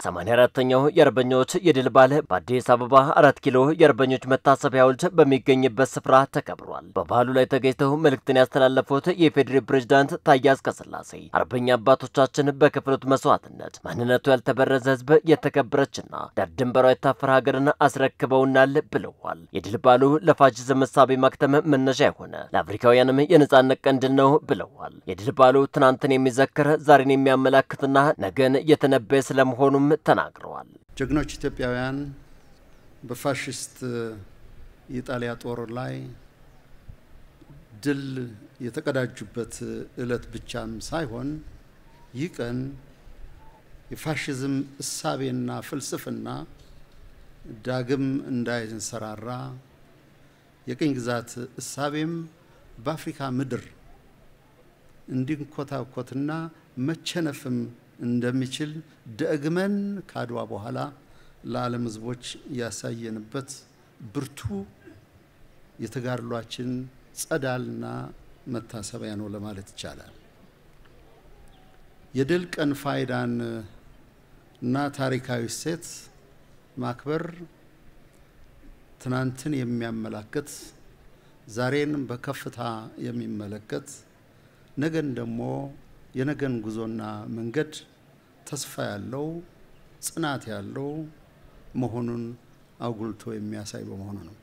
84ኛው የአርበኞች የድል በዓል በአዲስ አበባ 4 ኪሎ የአርበኞች መታሰቢያ ሐውልት በሚገኝበት ስፍራ ተከብሯል። በበዓሉ ላይ ተገኝተው መልእክትን ያስተላለፉት የፌዴራል ፕሬዝዳንት ታዬ አጽቀሥላሴ አርበኛ አባቶቻችን በከፈሉት መስዋዕትነት ማንነቱ ያልተበረዘ ሕዝብ የተከበረችና ዳር ድንበሯ የታፈረ ሀገርን አስረክበውናል ብለዋል። የድል በዓሉ ለፋሺዝም እሳቤ ማክተም መነሻ የሆነ ለአፍሪካውያንም የነጻነት ቀንድል ነው ብለዋል። የድል በዓሉ ትናንትን የሚዘክር ዛሬን የሚያመላክትና ነገን የተነበየ ስለመሆኑም ተናግረዋል። ጀግኖች ኢትዮጵያውያን በፋሺስት የጣሊያ ጦር ላይ ድል የተቀዳጁበት ዕለት ብቻም ሳይሆን ይህ ቀን የፋሺዝም እሳቤና ፍልስፍና ዳግም እንዳይንሰራራ የቅኝ ግዛት እሳቤም በአፍሪካ ምድር እንዲንኮታኮትና መቸነፍም እንደሚችል ደግመን ካድዋ በኋላ ለዓለም ሕዝቦች ያሳየንበት ብርቱ የተጋድሏችን ጸዳልና መታሰቢያ ነው ለማለት ይቻላል። የድል ቀን ፋይዳን እና ታሪካዊ ሴት ማክበር ትናንትን የሚያመላክት ዛሬን በከፍታ የሚመለከት ነገን ደግሞ የነገን ጉዞና መንገድ ተስፋ ያለው ጽናት ያለው መሆኑን አጉልቶ የሚያሳይ በመሆኑ ነው።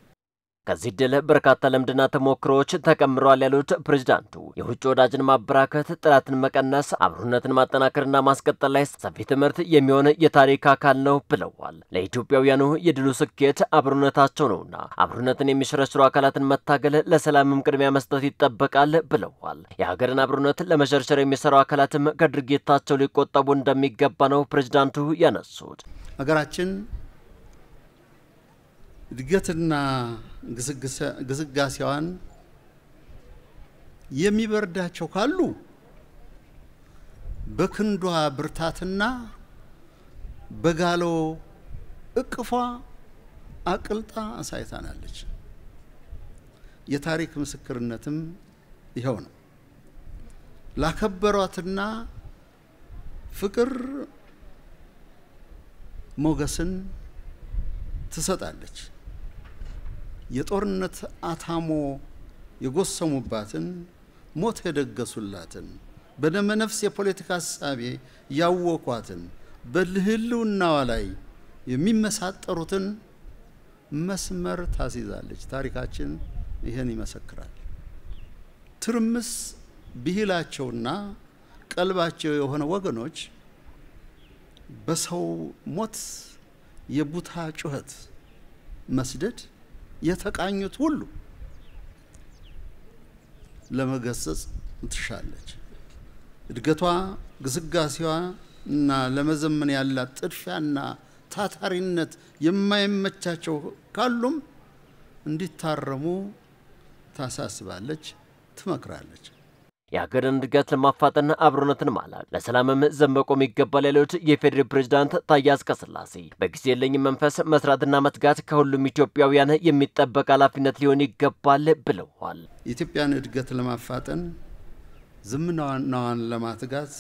ከዚህ ድል በርካታ ልምድና ተሞክሮዎች ተቀምረዋል ያሉት ፕሬዝዳንቱ የውጭ ወዳጅን ማበራከት፣ ጠላትን መቀነስ፣ አብሮነትን ማጠናከርና ማስቀጠል ላይ ሰፊ ትምህርት የሚሆን የታሪክ አካል ነው ብለዋል። ለኢትዮጵያውያኑ የድሉ ስኬት አብሮነታቸው ነውና አብሮነትን የሚሸረሽሩ አካላትን መታገል፣ ለሰላምም ቅድሚያ መስጠት ይጠበቃል ብለዋል። የሀገርን አብሮነት ለመሸርሸር የሚሰሩ አካላትም ከድርጊታቸው ሊቆጠቡ እንደሚገባ ነው ፕሬዝዳንቱ ያነሱት። ሀገራችን እድገትና ግስጋሴዋን የሚበርዳቸው ካሉ በክንዷ ብርታትና በጋሎ እቅፏ አቅልጣ አሳይታናለች። የታሪክ ምስክርነትም ይኸው ነው። ላከበሯትና ፍቅር ሞገስን ትሰጣለች። የጦርነት አታሞ የጎሰሙባትን ሞት የደገሱላትን በደመ ነፍስ የፖለቲካ ሐሳቤ ያወቋትን በልህልውናዋ ላይ የሚመሳጠሩትን መስመር ታስይዛለች። ታሪካችን ይሄን ይመሰክራል። ትርምስ ብሂላቸውና ቀልባቸው የሆነ ወገኖች በሰው ሞት የቡታ ጩኸት መስደድ የተቃኙት ሁሉ ለመገሰጽ ትሻለች። እድገቷ ግስጋሴዋ እና ለመዘመን ያላት ጥድፊያና ታታሪነት የማይመቻቸው ካሉም እንዲታረሙ ታሳስባለች፣ ትመክራለች። የሀገርን እድገት ለማፋጠን አብሮነትን ማላቅ ለሰላምም ዘመቆም ይገባል ያሉት የፌዴራል ፕሬዝዳንት ታዬ አጽቀሥላሴ በጊዜ የለኝም መንፈስ መስራትና መትጋት ከሁሉም ኢትዮጵያውያን የሚጠበቅ ኃላፊነት ሊሆን ይገባል ብለዋል። የኢትዮጵያን እድገት ለማፋጠን ዝምናዋን ለማትጋት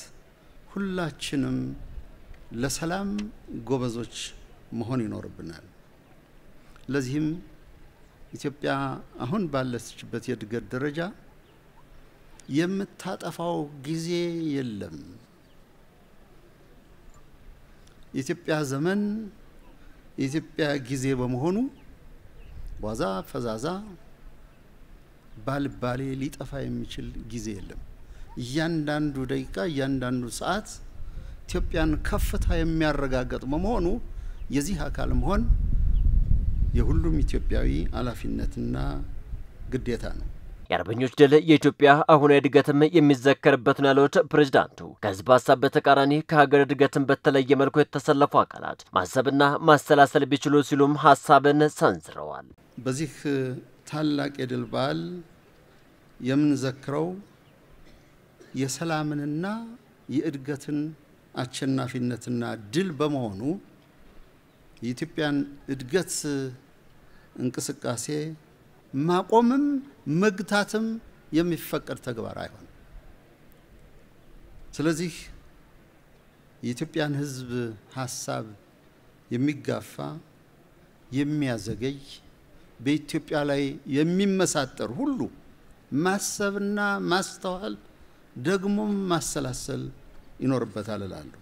ሁላችንም ለሰላም ጎበዞች መሆን ይኖርብናል። ለዚህም ኢትዮጵያ አሁን ባለችበት የእድገት ደረጃ የምታጠፋው ጊዜ የለም። የኢትዮጵያ ዘመን የኢትዮጵያ ጊዜ በመሆኑ ዋዛ ፈዛዛ ባልባሌ ሊጠፋ የሚችል ጊዜ የለም። እያንዳንዱ ደቂቃ እያንዳንዱ ሰዓት ኢትዮጵያን ከፍታ የሚያረጋግጥ በመሆኑ የዚህ አካል መሆን የሁሉም ኢትዮጵያዊ ኃላፊነትና ግዴታ ነው። የአርበኞች ድል የኢትዮጵያ አሁን እድገትም የሚዘከርበት ነው ያሉት ፕሬዝዳንቱ ከህዝብ ሐሳብ በተቃራኒ ከሀገር እድገትም በተለየ መልኩ የተሰለፉ አካላት ማሰብና ማሰላሰል ቢችሉ ሲሉም ሐሳብን ሰንዝረዋል። በዚህ ታላቅ የድል በዓል የምንዘክረው የሰላምንና የእድገትን አሸናፊነትና ድል በመሆኑ የኢትዮጵያን እድገት እንቅስቃሴ ማቆምም መግታትም የሚፈቀድ ተግባር አይሆንም። ስለዚህ የኢትዮጵያን ሕዝብ ሐሳብ የሚጋፋ የሚያዘገይ በኢትዮጵያ ላይ የሚመሳጠር ሁሉ ማሰብና ማስተዋል ደግሞ ማሰላሰል ይኖርበታል እላለሁ።